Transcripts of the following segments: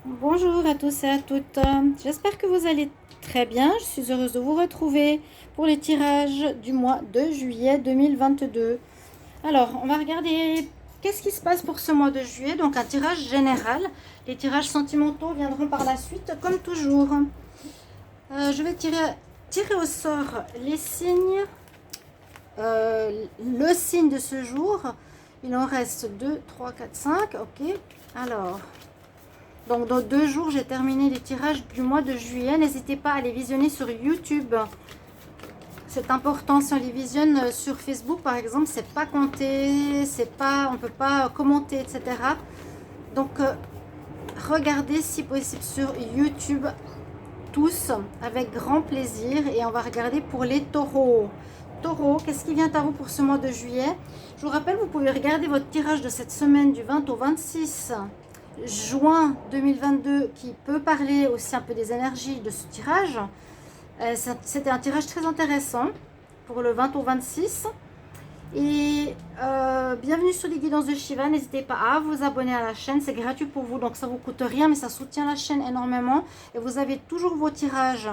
Bonjour à tous et à toutes. J'espère que vous allez très bien. Je suis heureuse de vous retrouver pour les tirages du mois de juillet 2022. Alors, on va regarder qu'est-ce qui se passe pour ce mois de juillet. Donc, un tirage général. Les tirages sentimentaux viendront par la suite, comme toujours. Je vais tirer au sort les signes. Le signe de ce jour. Il en reste 2, 3, 4, 5. Ok. Alors... Donc dans 2 jours, j'ai terminé les tirages du mois de juillet. N'hésitez pas à les visionner sur YouTube. C'est important. Si on les visionne sur Facebook, par exemple, c'est pas compté, on peut pas commenter, etc. Donc regardez si possible sur YouTube tous avec grand plaisir. Et on va regarder pour les taureaux. Taureau, qu'est-ce qui vient à vous pour ce mois de juillet? Je vous rappelle, vous pouvez regarder votre tirage de cette semaine du 20 au 26 juin 2022 qui peut parler aussi un peu des énergies de ce tirage. C'était un tirage très intéressant pour le 20 au 26. Et bienvenue sur les guidances de Shiva. N'hésitez pas à vous abonner à la chaîne, c'est gratuit pour vous, donc ça ne vous coûte rien, mais ça soutient la chaîne énormément. Et vous avez toujours vos tirages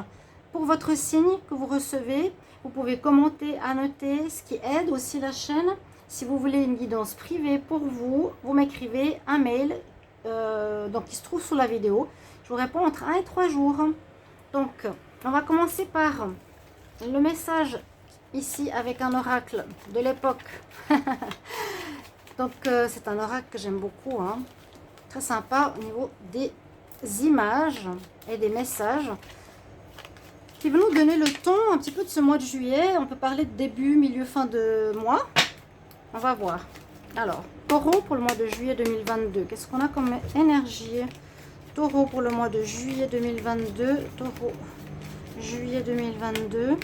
pour votre signe que vous recevez. Vous pouvez commenter, annoter, ce qui aide aussi la chaîne. Si vous voulez une guidance privée pour vous, vous m'écrivez un mail donc qui se trouve sous la vidéo. Je vous réponds entre 1 et 3 jours. Donc, on va commencer par le message ici avec un oracle de l'époque. Donc, c'est un oracle que j'aime beaucoup. Hein. Très sympa au niveau des images et des messages qui vont nous donner le ton un petit peu de ce mois de juillet. On peut parler de début, milieu, fin de mois. On va voir. Alors, Taureau pour le mois de juillet 2022. Qu'est-ce qu'on a comme énergie? Taureau pour le mois de juillet 2022. Taureau, juillet 2022.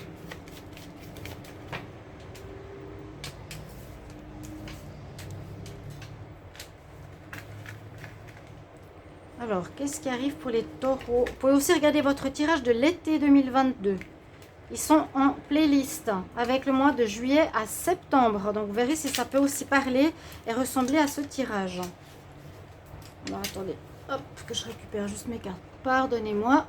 Alors, qu'est-ce qui arrive pour les taureaux? Vous pouvez aussi regarder votre tirage de l'été 2022. Ils sont en playlist avec le mois de juillet à septembre. Donc, vous verrez si ça peut aussi parler et ressembler à ce tirage. Alors, attendez. Hop, que je récupère juste mes cartes. Pardonnez-moi.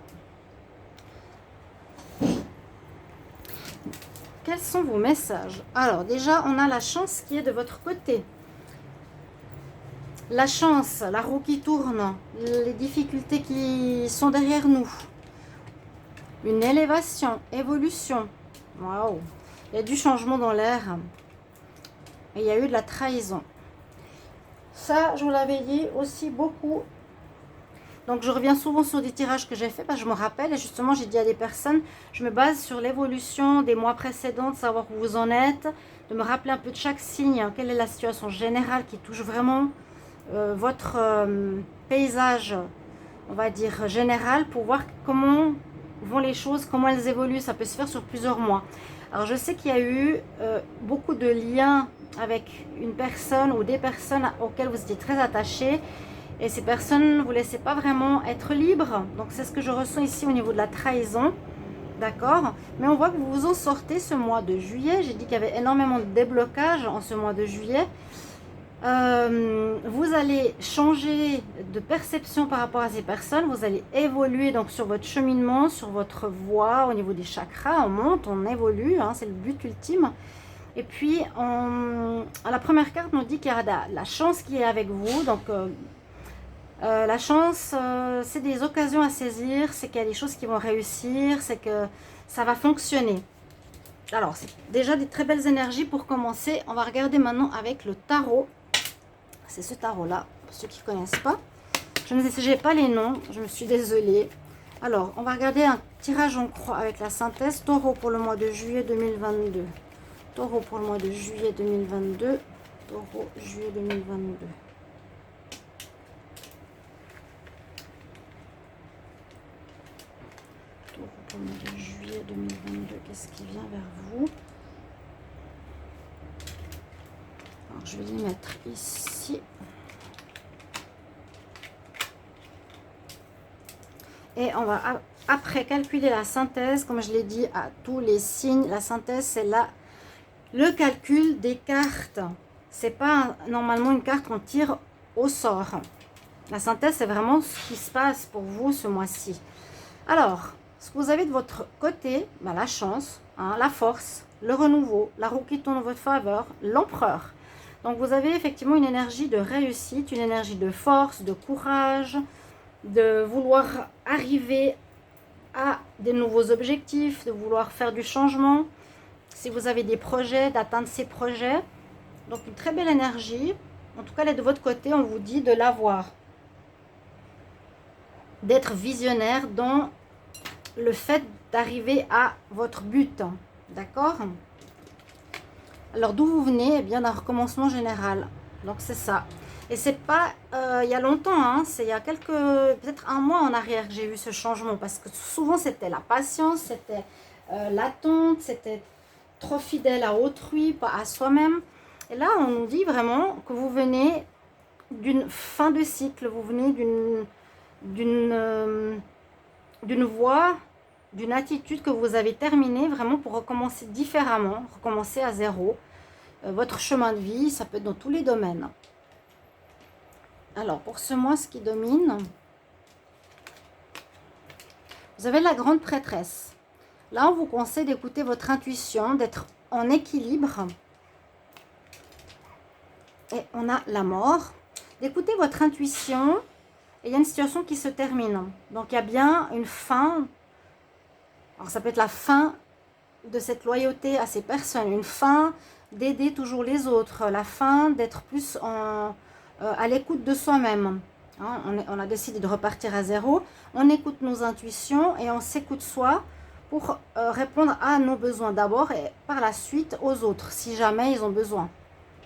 Quels sont vos messages? Alors, déjà, on a la chance qui est de votre côté. La chance, la roue qui tourne, les difficultés qui sont derrière nous. Une élévation, évolution. Waouh! Il y a du changement dans l'air. Et il y a eu de la trahison. Ça, je vous l'avais dit aussi beaucoup. Donc, je reviens souvent sur des tirages que j'ai fait parce que je me rappelle. Et justement, j'ai dit à des personnes, je me base sur l'évolution des mois précédents, de savoir où vous en êtes, de me rappeler un peu de chaque signe, hein, quelle est la situation générale qui touche vraiment votre paysage, on va dire, général, pour voir comment vont les choses, comment elles évoluent. Ça peut se faire sur plusieurs mois. Alors, je sais qu'il y a eu beaucoup de liens avec une personne ou des personnes auxquelles vous étiez très attachés. Et ces personnes ne vous laissaient pas vraiment être libres. Donc, c'est ce que je ressens ici au niveau de la trahison. D'accord? Mais on voit que vous vous en sortez ce mois de juillet. J'ai dit qu'il y avait énormément de déblocage en ce mois de juillet. Vous allez changer de perception par rapport à ces personnes. Vous allez évoluer donc sur votre cheminement, sur votre voie, au niveau des chakras. On monte, on évolue. Hein, c'est le but ultime. Et puis, la première carte nous dit qu'il y a la chance qui est avec vous. Donc, la chance, c'est des occasions à saisir, c'est qu'il y a des choses qui vont réussir, c'est que ça va fonctionner. Alors, c'est déjà des très belles énergies pour commencer. On va regarder maintenant avec le tarot. C'est ce tarot-là, pour ceux qui ne connaissent pas. Je ne sais pas les noms, je me suis désolée. Alors, on va regarder un tirage en croix avec la synthèse. Taureau pour le mois de juillet 2022. Taureau pour le mois de juillet 2022. Taureau, juillet 2022. Pour le mois de juillet 2022, qu'est-ce qui vient vers vous? Alors, je vais les mettre ici. Et on va après calculer la synthèse, comme je l'ai dit à tous les signes. La synthèse, c'est le calcul des cartes. C'est pas normalement une carte qu'on tire au sort. La synthèse, c'est vraiment ce qui se passe pour vous ce mois-ci. Alors, ce que vous avez de votre côté, bah, la chance, hein, la force, le renouveau, la roue qui tourne en votre faveur, l'empereur. Donc, vous avez effectivement une énergie de réussite, une énergie de force, de courage, de vouloir arriver à des nouveaux objectifs, de vouloir faire du changement. Si vous avez des projets, d'atteindre ces projets. Donc, une très belle énergie. En tout cas, elle est de votre côté, on vous dit de l'avoir. D'être visionnaire dans le fait d'arriver à votre but. D'accord? Alors, d'où vous venez? Eh bien, d'un recommencement général. Donc, c'est ça. Et c'est pas il y a longtemps, hein, c'est il y a peut-être un mois en arrière que j'ai eu ce changement. Parce que souvent, c'était la patience, c'était l'attente, c'était trop fidèle à autrui, pas à soi-même. Et là, on nous dit vraiment que vous venez d'une fin de cycle, vous venez d'une voie, d'une attitude que vous avez terminée vraiment pour recommencer différemment, recommencer à zéro. Votre chemin de vie, ça peut être dans tous les domaines. Alors, pour ce mois, ce qui domine, vous avez la grande prêtresse. Là, on vous conseille d'écouter votre intuition, d'être en équilibre. Et on a la mort. D'écouter votre intuition. Et il y a une situation qui se termine. Donc, il y a bien une fin. Alors, ça peut être la fin de cette loyauté à ces personnes. Une fin d'aider toujours les autres. La fin d'être plus à l'écoute de soi-même. Hein, on a décidé de repartir à zéro. On écoute nos intuitions et on s'écoute soi pour répondre à nos besoins d'abord et par la suite aux autres, si jamais ils ont besoin.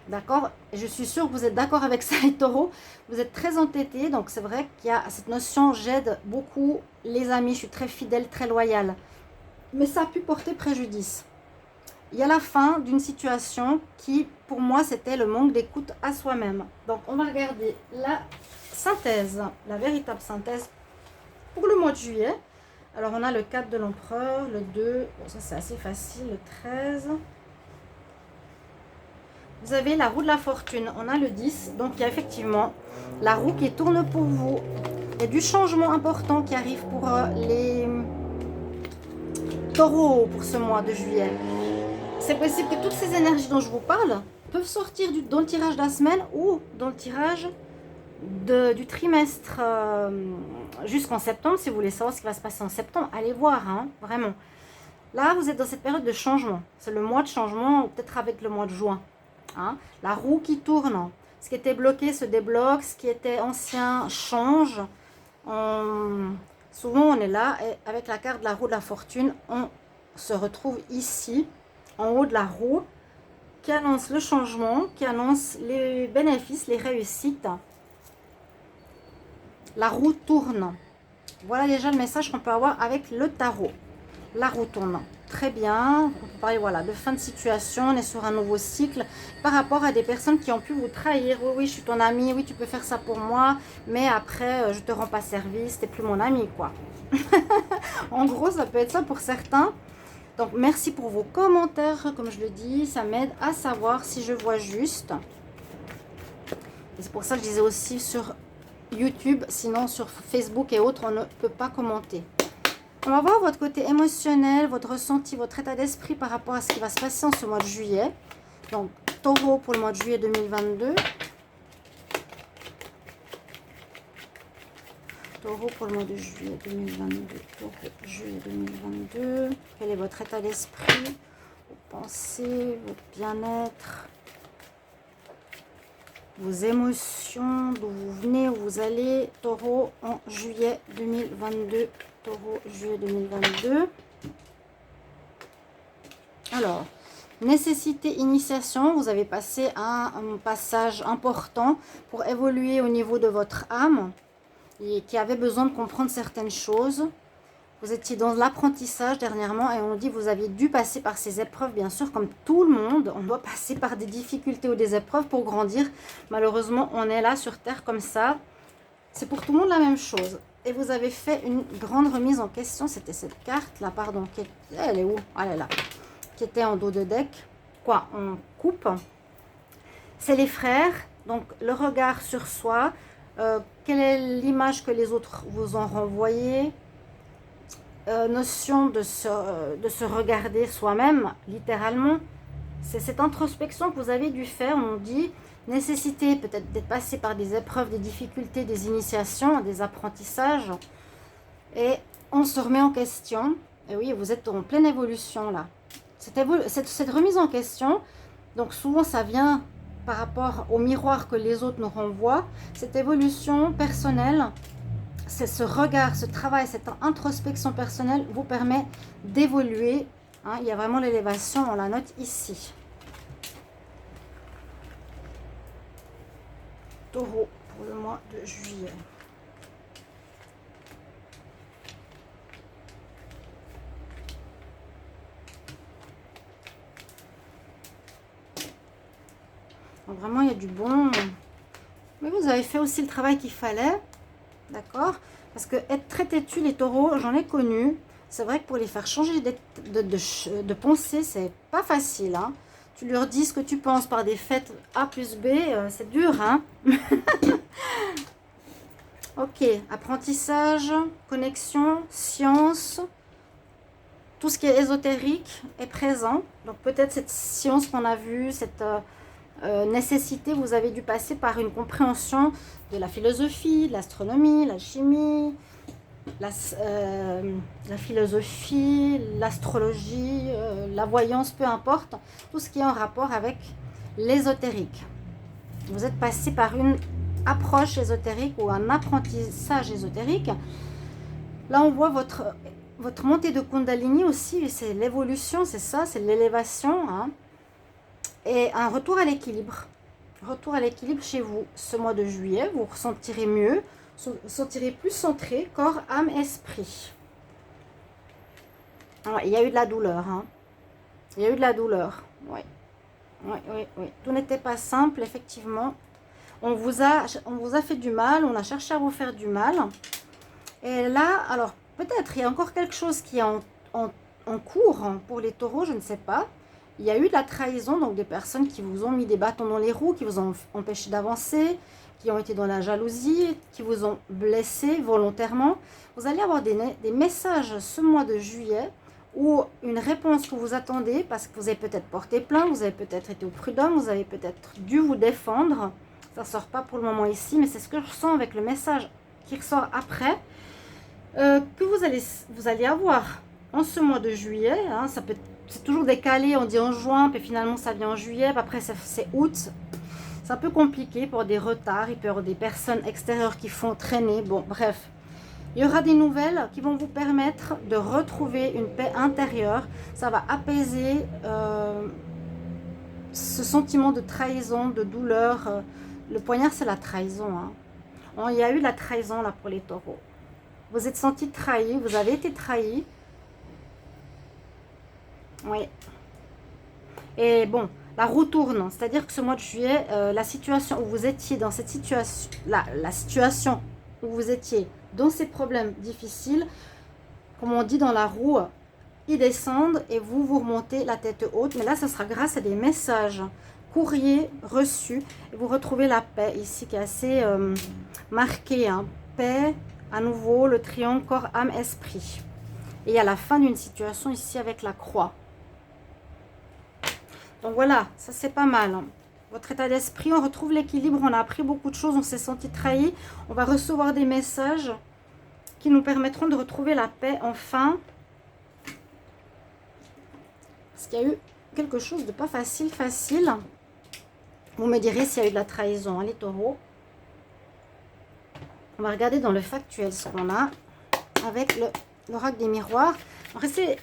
D'accord? Je suis sûre que vous êtes d'accord avec ça, les taureaux. Vous êtes très entêtés, donc c'est vrai qu'il y a cette notion, j'aide beaucoup les amis, je suis très fidèle, très loyale. Mais ça a pu porter préjudice. Il y a la fin d'une situation qui, pour moi, c'était le manque d'écoute à soi-même. Donc, on va regarder la synthèse, la véritable synthèse pour le mois de juillet. Alors, on a le 4 de l'empereur, le 2, bon, ça c'est assez facile, le 13. Vous avez la roue de la fortune, on a le 10. Donc, il y a effectivement la roue qui tourne pour vous. Il y a du changement important qui arrive pour les taureaux pour ce mois de juillet. C'est possible que toutes ces énergies dont je vous parle peuvent sortir dans le tirage de la semaine ou dans le tirage du trimestre jusqu'en septembre. Si vous voulez savoir ce qui va se passer en septembre, allez voir, hein, vraiment. Là, vous êtes dans cette période de changement. C'est le mois de changement, peut-être avec le mois de juin. Hein. La roue qui tourne. Ce qui était bloqué se débloque. Ce qui était ancien change. Souvent, on est là et avec la carte de la roue de la fortune, on se retrouve ici, en haut de la roue, qui annonce le changement, qui annonce les bénéfices, les réussites. La roue tourne. Voilà déjà le message qu'on peut avoir avec le tarot. La roue tourne. Très bien. On peut parler voilà, de fin de situation. On est sur un nouveau cycle par rapport à des personnes qui ont pu vous trahir. Oui, oui, je suis ton ami. Oui, tu peux faire ça pour moi. Mais après, je te rends pas service. Tu n'es plus mon ami, quoi. En gros, ça peut être ça pour certains. Donc, merci pour vos commentaires. Comme je le dis, ça m'aide à savoir si je vois juste. Et c'est pour ça que je disais aussi sur YouTube. Sinon, sur Facebook et autres, on ne peut pas commenter. On va voir votre côté émotionnel, votre ressenti, votre état d'esprit par rapport à ce qui va se passer en ce mois de juillet. Donc, taureau pour le mois de juillet 2022. Taureau pour le mois de juillet 2022. Taureau, juillet 2022. Quel est votre état d'esprit, vos pensées, votre bien-être, vos émotions, d'où vous venez, où vous allez. Taureau en juillet 2022. Taureau, juillet 2022. Alors, nécessité, initiation. Vous avez passé un passage important pour évoluer au niveau de votre âme et qui avait besoin de comprendre certaines choses. Vous étiez dans l'apprentissage dernièrement et on dit que vous aviez dû passer par ces épreuves, bien sûr, comme tout le monde. On doit passer par des difficultés ou des épreuves pour grandir. Malheureusement, on est là sur Terre comme ça. C'est pour tout le monde la même chose. Et vous avez fait une grande remise en question. C'était cette carte-là, pardon. Elle est où? Elle est là. Qui était en dos de deck. Quoi? On coupe. C'est les frères. Donc, le regard sur soi. quelle est l'image que les autres vous ont renvoyée. Notion de se regarder soi-même, littéralement. C'est cette introspection que vous avez dû faire. On dit nécessité peut-être d'être passé par des épreuves, des difficultés, des initiations, des apprentissages. Et on se remet en question. Et oui, vous êtes en pleine évolution là. Cette remise en question, donc souvent ça vient par rapport au miroir que les autres nous renvoient. Cette évolution personnelle, c'est ce regard, ce travail, cette introspection personnelle vous permet d'évoluer. Hein, il y a vraiment l'élévation, on la note ici. Taureau pour le mois de juillet. Donc vraiment, il y a du bon. Mais vous avez fait aussi le travail qu'il fallait. D'accord? Parce que être très têtu, les taureaux, j'en ai connu. C'est vrai que pour les faire changer de pensée, c'est pas facile. Hein. Tu leur dis ce que tu penses par des faits A plus B, c'est dur. Hein. Ok, apprentissage, connexion, science. Tout ce qui est ésotérique est présent. Donc peut-être cette science qu'on a vue, cette nécessité, vous avez dû passer par une compréhension de la philosophie, de l'astronomie, la chimie, la philosophie, l'astrologie, la voyance, peu importe, tout ce qui est en rapport avec l'ésotérique. Vous êtes passé par une approche ésotérique ou un apprentissage ésotérique. Là, on voit votre montée de Kundalini aussi, c'est l'évolution, c'est ça, c'est l'élévation, hein. Et un retour à l'équilibre. Retour à l'équilibre chez vous ce mois de juillet. Vous ressentirez mieux, vous sentirez plus centré, corps, âme, esprit. Alors, il y a eu de la douleur. Hein. Il y a eu de la douleur. Oui. Oui. Tout n'était pas simple, effectivement. On vous a fait du mal. On a cherché à vous faire du mal. Et là, alors, peut-être, il y a encore quelque chose qui est en cours pour les taureaux, je ne sais pas. Il y a eu de la trahison, donc des personnes qui vous ont mis des bâtons dans les roues, qui vous ont empêché d'avancer, qui ont été dans la jalousie, qui vous ont blessé volontairement. Vous allez avoir des messages ce mois de juillet ou une réponse que vous attendez parce que vous avez peut-être porté plainte, vous avez peut-être été au prud'homme, vous avez peut-être dû vous défendre. Ça ne sort pas pour le moment ici, mais c'est ce que je ressens avec le message qui ressort après, que vous allez avoir en ce mois de juillet. Hein, ça peut être c'est toujours décalé, on dit en juin, puis finalement ça vient en juillet, puis après c'est août. C'est un peu compliqué pour des retards, il peut y avoir des personnes extérieures qui font traîner. Bon, bref. Il y aura des nouvelles qui vont vous permettre de retrouver une paix intérieure. Ça va apaiser ce sentiment de trahison, de douleur. Le poignard, c'est la trahison. Hein. Il y a eu la trahison là pour les taureaux. Vous êtes sentis trahis, vous avez été trahis. Oui. Et bon, la roue tourne. C'est-à-dire que ce mois de juillet, la situation où vous étiez dans cette situation, la situation où vous étiez dans ces problèmes difficiles, comme on dit dans la roue, ils descendent et vous remontez la tête haute. Mais là, ce sera grâce à des messages, courriers reçus. Et vous retrouvez la paix ici qui est assez marquée. Hein. Paix, à nouveau, le triangle corps, âme, esprit. Et à la fin d'une situation ici avec la croix. Donc voilà, ça c'est pas mal. Hein. Votre état d'esprit, on retrouve l'équilibre, on a appris beaucoup de choses, on s'est senti trahi. On va recevoir des messages qui nous permettront de retrouver la paix enfin. Parce qu'il y a eu quelque chose de pas facile. Vous me direz s'il y a eu de la trahison, hein, les taureaux. On va regarder dans le factuel ce qu'on a avec l'oracle des miroirs. Restez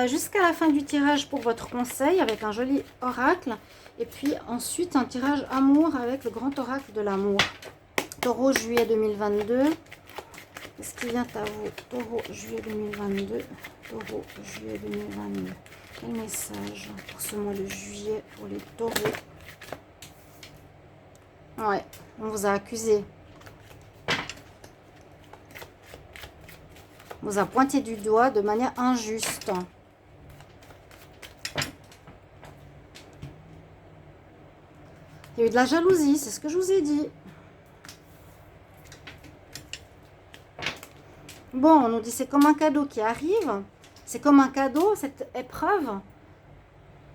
jusqu'à la fin du tirage pour votre conseil avec un joli oracle. Et puis ensuite un tirage amour avec le grand oracle de l'amour. Taureau, juillet 2022. Qu'est-ce qui vient à vous? Taureau, juillet 2022. Taureau, juillet 2022. Quel message pour ce mois de juillet pour les taureaux? Ouais, on vous a accusé. On vous a pointé du doigt de manière injuste. Il y a eu de la jalousie, c'est ce que je vous ai dit. Bon, on nous dit c'est comme un cadeau qui arrive. C'est comme un cadeau, cette épreuve.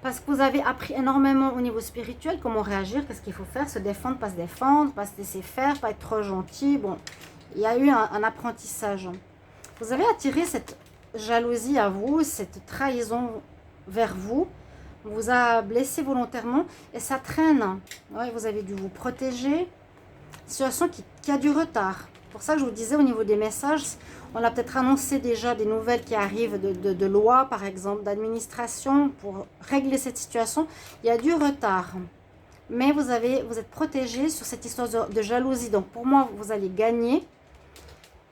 Parce que vous avez appris énormément au niveau spirituel, comment réagir, qu'est-ce qu'il faut faire, se défendre, pas se laisser faire, pas être trop gentil. Bon, il y a eu un apprentissage. Vous avez attiré cette jalousie à vous, cette trahison vers vous. On vous a blessé volontairement et ça traîne. Ouais, vous avez dû vous protéger. Situation qui a du retard. C'est pour ça que je vous disais au niveau des messages, on a peut-être annoncé déjà des nouvelles qui arrivent de loi, par exemple, d'administration pour régler cette situation. Il y a du retard. Mais vous êtes protégé sur cette histoire de jalousie. Donc pour moi, vous allez gagner.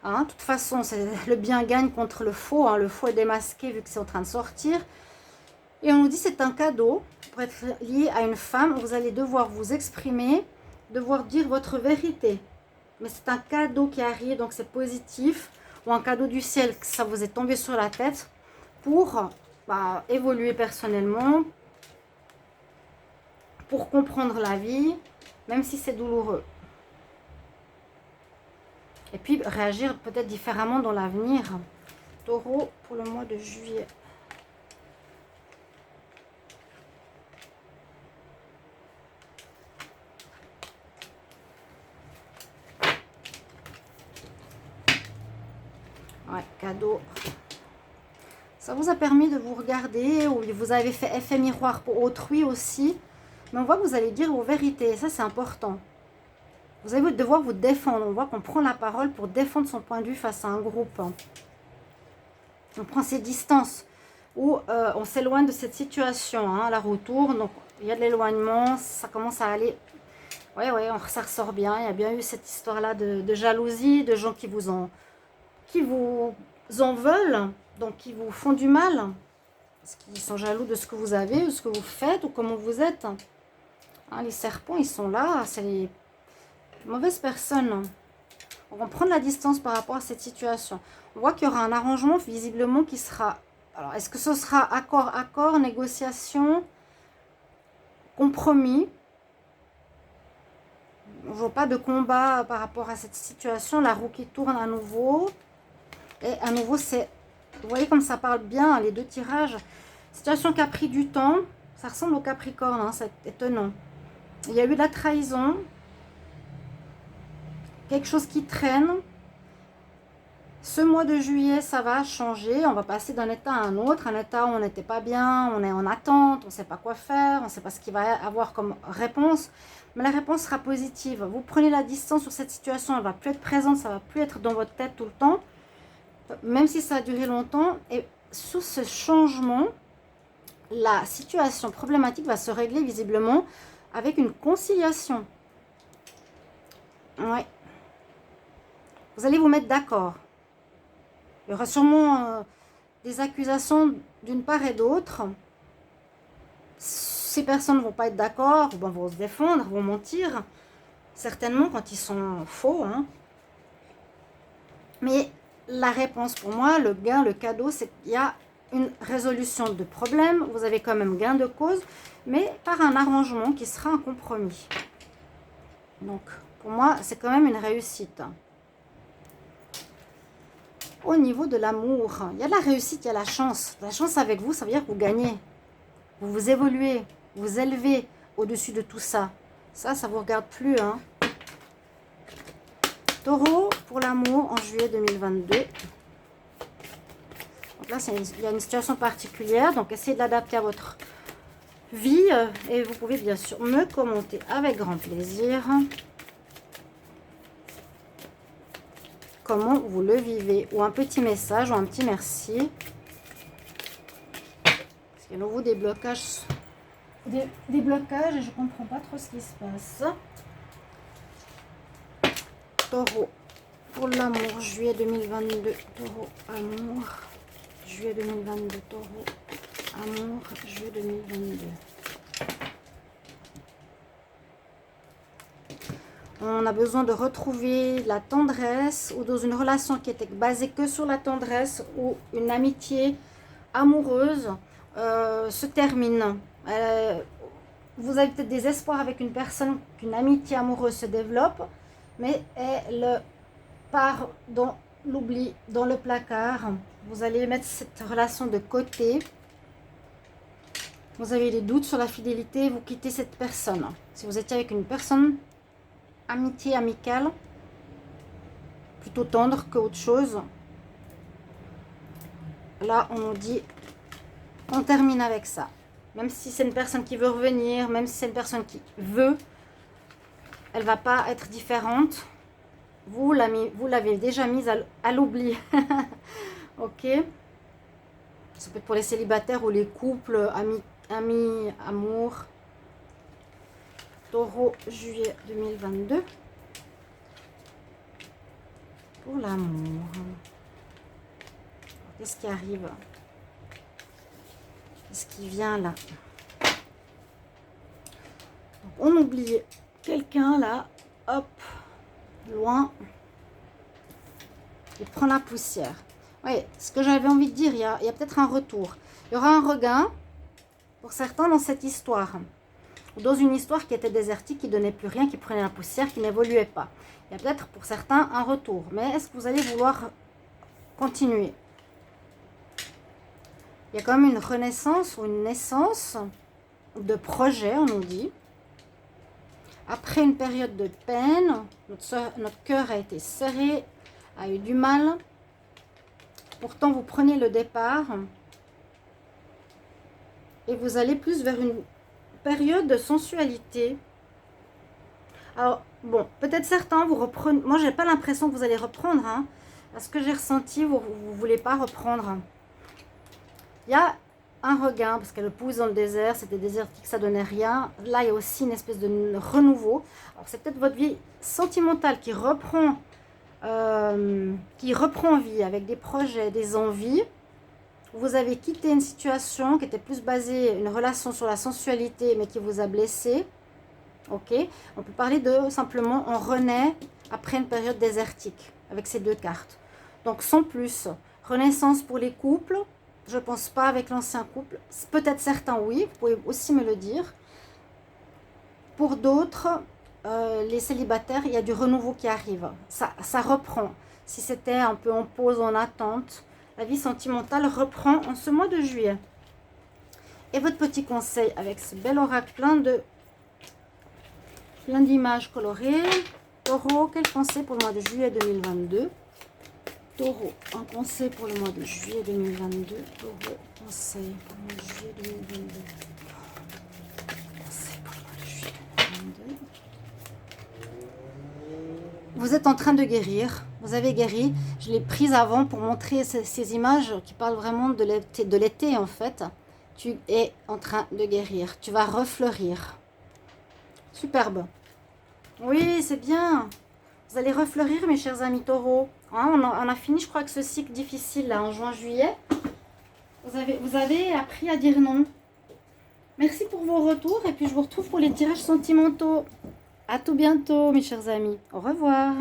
Hein, de toute façon, le bien gagne contre le faux. Hein. Le faux est démasqué vu que c'est en train de sortir. Et on nous dit c'est un cadeau pour être lié à une femme. Vous allez devoir vous exprimer, devoir dire votre vérité. Mais c'est un cadeau qui arrive, donc c'est positif. Ou un cadeau du ciel, que ça vous est tombé sur la tête pour évoluer personnellement, pour comprendre la vie, même si c'est douloureux. Et puis réagir peut-être différemment dans l'avenir. Taureau pour le mois de juillet. Ouais, cadeau. Ça vous a permis de vous regarder, ou vous avez fait effet miroir pour autrui aussi. Mais on voit que vous allez dire vos vérités, ça c'est important. Vous allez devoir vous défendre. On voit qu'on prend la parole pour défendre son point de vue face à un groupe. On prend ses distances, ou on s'éloigne de cette situation. Hein, la roue tourne, donc il y a de l'éloignement, ça commence à aller... Ouais, ça ressort bien. Il y a bien eu cette histoire-là de jalousie, de gens qui vous en veulent, donc qui vous font du mal, parce qu'ils sont jaloux de ce que vous avez, de ce que vous faites, ou comment vous êtes. Hein, les serpents, ils sont là, c'est les mauvaises personnes. On va prendre la distance par rapport à cette situation. On voit qu'il y aura un arrangement visiblement qui sera... Alors, est-ce que ce sera accord, négociation, compromis? On ne voit pas de combat par rapport à cette situation. La roue qui tourne à nouveau. Et à nouveau, c'est... Vous voyez comme ça parle bien, les deux tirages. Situation qui a pris du temps. Ça ressemble au Capricorne, hein, c'est étonnant. Il y a eu de la trahison. Quelque chose qui traîne. Ce mois de juillet, ça va changer. On va passer d'un état à un autre. Un état où on n'était pas bien, on est en attente, on ne sait pas quoi faire, on ne sait pas ce qu'il va y avoir comme réponse. Mais la réponse sera positive. Vous prenez la distance sur cette situation, elle ne va plus être présente, ça ne va plus être dans votre tête tout le temps. Même si ça a duré longtemps. Et sous ce changement, la situation problématique va se régler visiblement avec une conciliation. Ouais. Vous allez vous mettre d'accord. Il y aura sûrement des accusations d'une part et d'autre. Ces personnes ne vont pas être d'accord, vont se défendre, vont mentir. Certainement quand ils sont faux. Hein. Mais la réponse pour moi, le gain, le cadeau, c'est qu'il y a une résolution de problème. Vous avez quand même gain de cause, mais par un arrangement qui sera un compromis. Donc, pour moi, c'est quand même une réussite. Au niveau de l'amour, il y a de la réussite, il y a la chance. La chance avec vous, ça veut dire que vous gagnez. Vous vous évoluez, vous élevez au-dessus de tout ça. Ça ne vous regarde plus. Hein. Taureau, pour l'amour, en juillet 2022. Donc là, il y a une situation particulière. Donc, essayez de l'adapter à votre vie. Et vous pouvez bien sûr me commenter avec grand plaisir. Comment vous le vivez, ou un petit message, ou un petit merci. Parce qu'il y a nouveau des blocages, et je ne comprends pas trop ce qui se passe. Taureau, pour l'amour, juillet 2022, taureau, amour, juillet 2022, taureau, amour, juillet 2022. On a besoin de retrouver la tendresse, ou dans une relation qui était basée que sur la tendresse, ou une amitié amoureuse se termine. Vous avez peut-être des espoirs avec une personne, qu'une amitié amoureuse se développe, mais elle part dans l'oubli dans le placard. Vous allez mettre cette relation de côté. Vous avez des doutes sur la fidélité, vous quittez cette personne. Si vous étiez avec une personne, amitié, amicale, plutôt tendre qu'autre chose. Là, on nous dit, on termine avec ça. Même si c'est une personne qui veut revenir, même si c'est une personne qui veut, elle ne va pas être différente. Vous l'avez déjà mise à l'oubli. Ok. Ça peut être pour les célibataires ou les couples, amis, amour. Taureau, juillet 2022. Pour l'amour. Qu'est-ce qui arrive? Qu'est-ce qui vient là? Donc, on oublie quelqu'un là. Hop. Loin. Il prend la poussière. Oui, ce que j'avais envie de dire, il y a peut-être un retour. Il y aura un regain pour certains dans cette histoire. Ou dans une histoire qui était désertique, qui ne donnait plus rien, qui prenait la poussière, qui n'évoluait pas. Il y a peut-être pour certains un retour. Mais est-ce que vous allez vouloir continuer? Il y a quand même une renaissance ou une naissance de projet, on nous dit. Après une période de peine, notre cœur a été serré, a eu du mal. Pourtant, vous prenez le départ et vous allez plus vers une période de sensualité. Alors, bon, peut-être certains, vous reprenez... Moi, je n'ai pas l'impression que vous allez reprendre. Hein, parce que j'ai ressenti, vous ne voulez pas reprendre. Il y a un regain, parce qu'elle pousse dans le désert, c'était désertique, ça donnait rien. Là, il y a aussi une espèce de renouveau. Alors, c'est peut-être votre vie sentimentale qui reprend vie avec des projets, des envies. Vous avez quitté une situation qui était plus basée, une relation sur la sensualité, mais qui vous a blessé. Ok, on peut parler de simplement on renaît après une période désertique avec ces deux cartes. Donc sans plus, renaissance pour les couples. Je pense pas avec l'ancien couple. Peut-être certains oui, vous pouvez aussi me le dire. Pour d'autres, les célibataires, il y a du renouveau qui arrive. Ça reprend. Si c'était un peu en pause, en attente, la vie sentimentale reprend en ce mois de juillet. Et votre petit conseil avec ce bel oracle plein d'images colorées. Taureau, quel conseil pour le mois de juillet 2022? Taureau, un conseil pour le mois de juillet 2022. Taureau, conseil pour le mois de juillet 2022. Conseil pour le mois de juillet 2022. Vous êtes en train de guérir. Vous avez guéri. Je l'ai prise avant pour montrer ces images qui parlent vraiment de l'été en fait. Tu es en train de guérir. Tu vas refleurir. Superbe. Oui, c'est bien. Vous allez refleurir, mes chers amis taureaux. Hein, on a fini, je crois, que ce cycle difficile là en juin-juillet. Vous avez appris à dire non. Merci pour vos retours et puis je vous retrouve pour les tirages sentimentaux. À tout bientôt, mes chers amis. Au revoir.